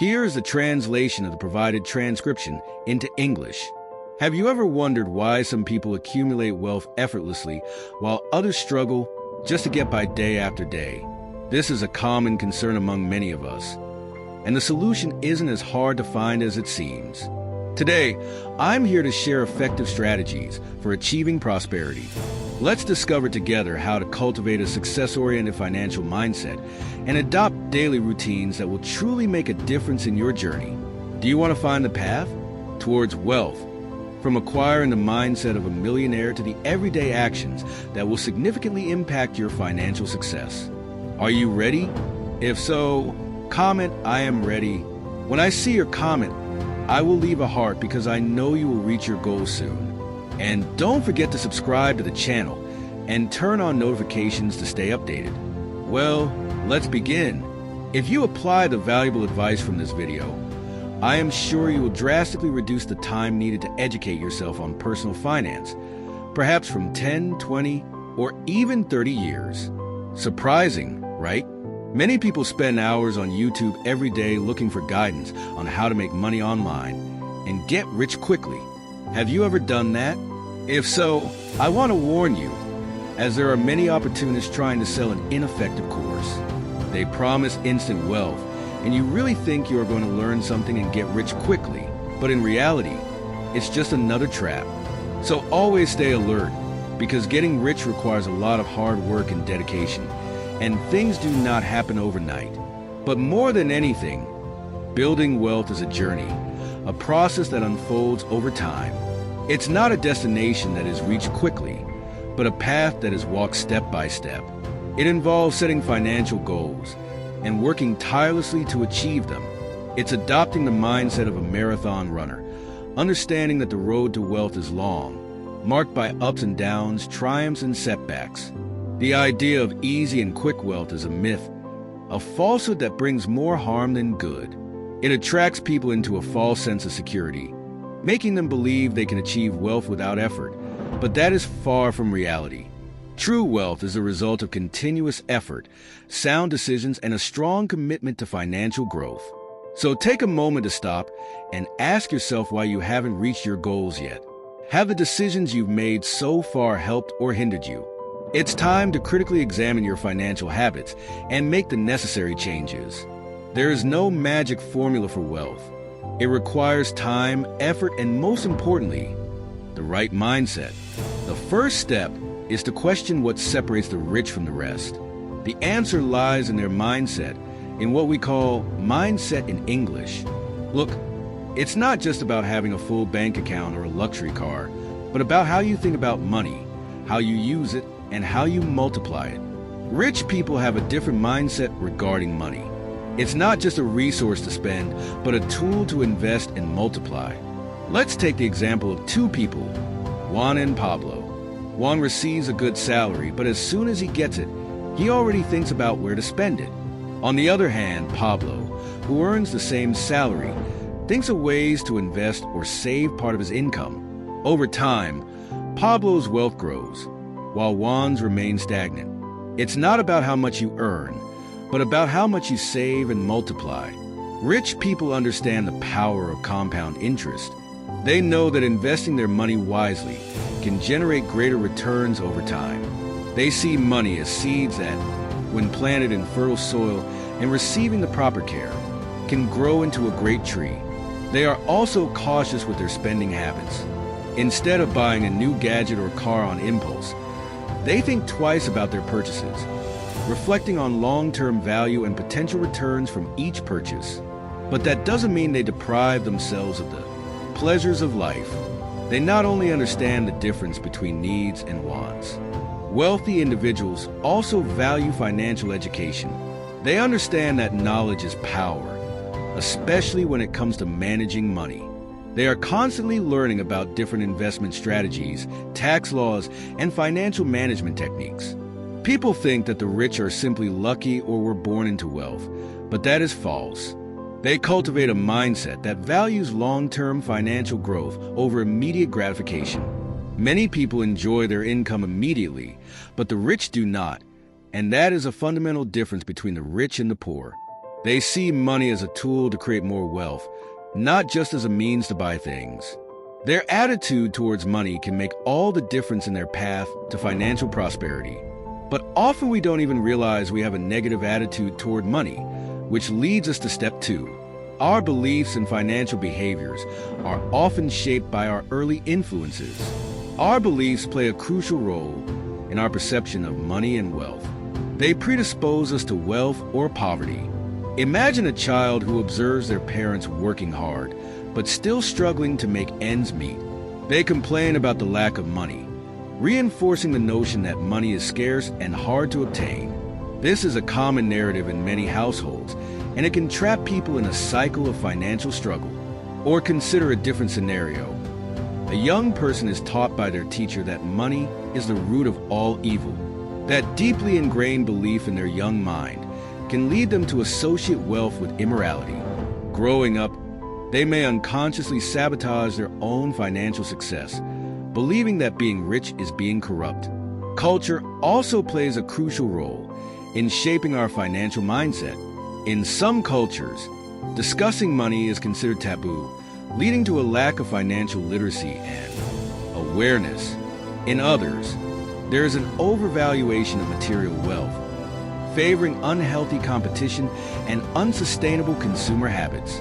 Here is the translation of the provided transcription into English. Have you ever wondered why some people accumulate wealth effortlessly while others struggle just to get by day after day? This is a common concern among many of us, and the solution isn't as hard to find as it seems. Today, I'm here to share effective strategies for achieving prosperity. Let's discover together how to cultivate a success-oriented financial mindset and adopt daily routines that will truly make a difference in your journey. Do you want to find the path towards wealth? From acquiring the mindset of a millionaire to the everyday actions that will significantly impact your financial success. Are you ready? If so, comment "I am ready." When I see your comment, I will leave a heart because I know you will reach your goals soon. And don't forget to subscribe to the channel and turn on notifications to stay updated. Well, let's begin. If you apply the valuable advice from this video, I am sure you will drastically reduce the time needed to educate yourself on personal finance, perhaps from 10, 20, or even 30 years. Surprising, right? Many people spend hours on YouTube every day looking for guidance on how to make money online and get rich quickly. Have you ever done that? If so, I want to warn you, as there are many opportunists trying to sell an ineffective course. They promise instant wealth, and you really think you are going to learn something and get rich quickly, but in reality, it's just another trap. So always stay alert, because getting rich requires a lot of hard work and dedication, and things do not happen overnight. But more than anything, building wealth is a journey, a process that unfolds over time. It's not a destination that is reached quickly, but a path that is walked step by step. It involves setting financial goals and working tirelessly to achieve them. It's adopting the mindset of a marathon runner, understanding that the road to wealth is long, marked by ups and downs, triumphs and setbacks. The idea of easy and quick wealth is a myth, a falsehood that brings more harm than good. It attracts people into a false sense of security, making them believe they can achieve wealth without effort, but that is far from reality. True wealth is the result of continuous effort, sound decisions, and a strong commitment to financial growth. So take a moment to stop and ask yourself why you haven't reached your goals yet. Have the decisions you've made so far helped or hindered you? It's time to critically examine your financial habits and make the necessary changes. There is no magic formula for wealth. It requires time, effort, and most importantly, the right mindset. The first step is to question what separates the rich from the rest. The answer lies in their mindset, in what we call mindset in English. Look, it's not just about having a full bank account or a luxury car, but about how you think about money, how you use it, and how you multiply it. Rich people have a different mindset regarding money. It's not just a resource to spend, but a tool to invest and multiply. Let's take the example of two people, Juan and Pablo. Juan receives a good salary, but as soon as he gets it, he already thinks about where to spend it. On the other hand, Pablo, who earns the same salary, thinks of ways to invest or save part of his income. Over time, Pablo's wealth grows, while Juan's remains stagnant. It's not about how much you earn, but about how much you save and multiply. Rich people understand the power of compound interest. They know that investing their money wisely can generate greater returns over time. They see money as seeds that, when planted in fertile soil and receiving the proper care, can grow into a great tree. They are also cautious with their spending habits. Instead of buying a new gadget or car on impulse, they think twice about their purchases, reflecting on long-term value and potential returns from each purchase. But that doesn't mean they deprive themselves of the pleasures of life. They not only understand the difference between needs and wants. Wealthy individuals also value financial education. They understand that knowledge is power, especially when it comes to managing money. They are constantly learning about different investment strategies, tax laws, and financial management techniques. People think that the rich are simply lucky or were born into wealth, but that is false. They cultivate a mindset that values long-term financial growth over immediate gratification. Many people enjoy their income immediately, but the rich do not, and that is a fundamental difference between the rich and the poor. They see money as a tool to create more wealth, not just as a means to buy things. Their attitude towards money can make all the difference in their path to financial prosperity. But often we don't even realize we have a negative attitude toward money, which leads us to step 2. Our beliefs and financial behaviors are often shaped by our early influences. Our beliefs play a crucial role in our perception of money and wealth. They predispose us to wealth or poverty. Imagine a child who observes their parents working hard, but still struggling to make ends meet. They complain about the lack of money, reinforcing the notion that money is scarce and hard to obtain. This is a common narrative in many households, and it can trap people in a cycle of financial struggle. Or consider a different scenario. A young person is taught by their teacher that money is the root of all evil. That deeply ingrained belief in their young mind can lead them to associate wealth with immorality. Growing up, they may unconsciously sabotage their own financial success, believing that being rich is being corrupt. Culture also plays a crucial role in shaping our financial mindset. In some cultures, discussing money is considered taboo, leading to a lack of financial literacy and awareness. In others, there is an overvaluation of material wealth, favoring unhealthy competition and unsustainable consumer habits.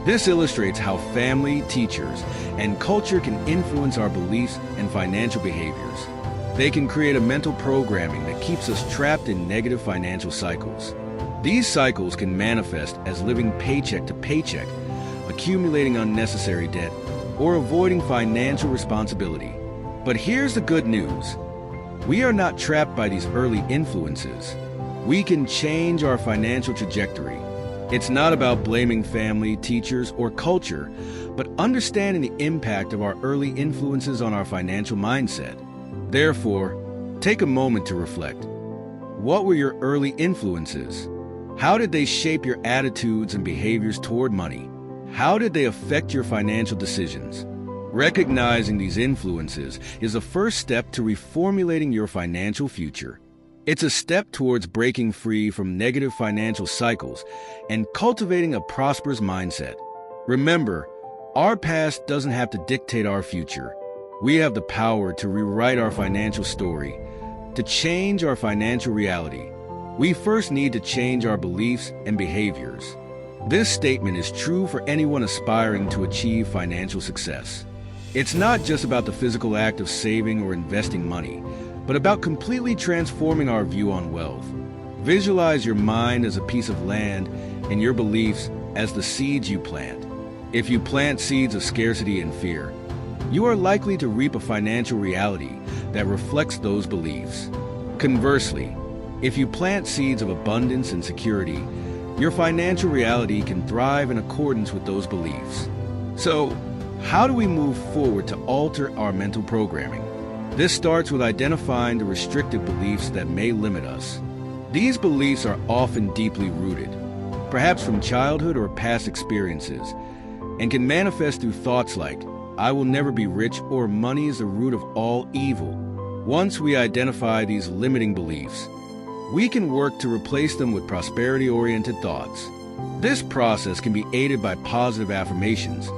This illustrates how family, teachers, and culture can influence our beliefs and financial behaviors. They can create a mental programming that keeps us trapped in negative financial cycles. These cycles can manifest as living paycheck to paycheck, accumulating unnecessary debt, or avoiding financial responsibility. But here's the good news. We are not trapped by these early influences. We can change our financial trajectory. It's not about blaming family, teachers, or culture, but understanding the impact of our early influences on our financial mindset. Therefore, take a moment to reflect. What were your early influences? How did they shape your attitudes and behaviors toward money? How did they affect your financial decisions? Recognizing these influences is the first step to reformulating your financial future. It's a step towards breaking free from negative financial cycles and cultivating a prosperous mindset. Remember, our past doesn't have to dictate our future. We have the power to rewrite our financial story, to change our financial reality. We first need to change our beliefs and behaviors. This statement is true for anyone aspiring to achieve financial success. It's not just about the physical act of saving or investing money, but about completely transforming our view on wealth. Visualize your mind as a piece of land and your beliefs as the seeds you plant. If you plant seeds of scarcity and fear, you are likely to reap a financial reality that reflects those beliefs. Conversely, if you plant seeds of abundance and security, your financial reality can thrive in accordance with those beliefs. So, how do we move forward to alter our mental programming? This starts with identifying the restrictive beliefs that may limit us. These beliefs are often deeply rooted, perhaps from childhood or past experiences, and can manifest through thoughts like, "I will never be rich," or "money is the root of all evil." Once we identify these limiting beliefs, we can work to replace them with prosperity-oriented thoughts. This process can be aided by positive affirmations,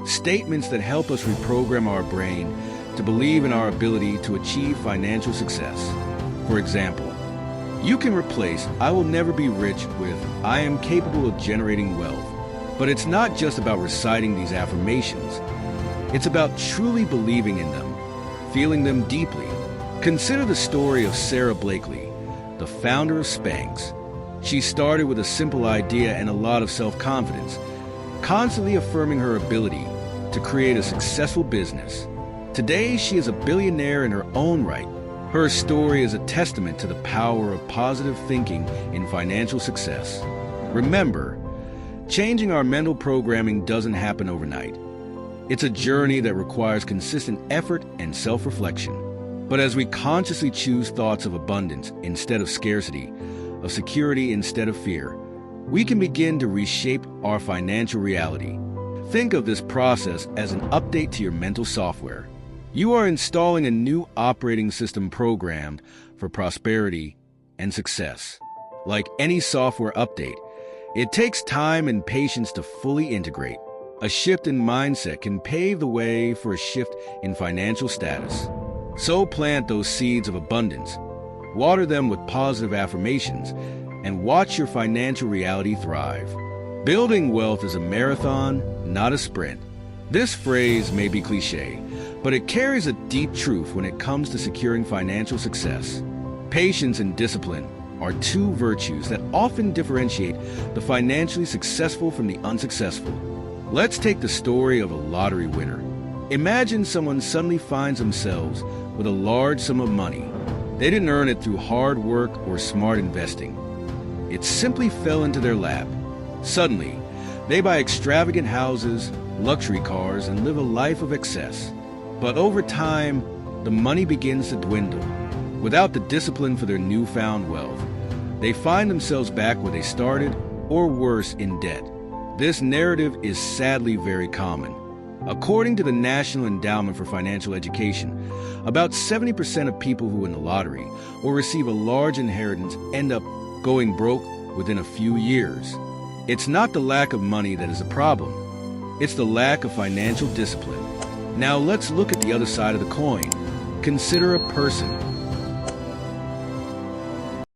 statements that help us reprogram our brain to believe in our ability to achieve financial success. For example, you can replace "I will never be rich" with "I am capable of generating wealth." But it's not just about reciting these affirmations. It's about truly believing in them, feeling them deeply. Consider the story of Sarah Blakely, the founder of Spanx. She started with a simple idea and a lot of self-confidence, constantly affirming her ability to create a successful business. Today, she is a billionaire in her own right. Her story is a testament to the power of positive thinking in financial success. Remember, changing our mental programming doesn't happen overnight. It's a journey that requires consistent effort and self-reflection. But as we consciously choose thoughts of abundance instead of scarcity, of security instead of fear, we can begin to reshape our financial reality. Think of this process as an update to your mental software. You are installing a new operating system programmed for prosperity and success. Like any software update, It takes time and patience to fully integrate. A shift in mindset can pave the way for a shift in financial status. So plant those seeds of abundance, water them with positive affirmations, and watch your financial reality thrive. Building wealth is a marathon, not a sprint. This phrase may be cliche, but it carries a deep truth when it comes to securing financial success. Patience and discipline are two virtues that often differentiate the financially successful from the unsuccessful. Let's take the story of a lottery winner. Imagine someone suddenly finds themselves with a large sum of money. They didn't earn it through hard work or smart investing. It simply fell into their lap. Suddenly, they buy extravagant houses, luxury cars, and live a life of excess. But over time, the money begins to dwindle. Without the discipline for their newfound wealth, they find themselves back where they started, or worse, in debt. This narrative is sadly very common. According to the National Endowment for Financial Education, about 70% of people who win the lottery or receive a large inheritance end up going broke within a few years. It's not the lack of money that is a problem. It's the lack of financial discipline. Now let's look at the other side of the coin. Consider a person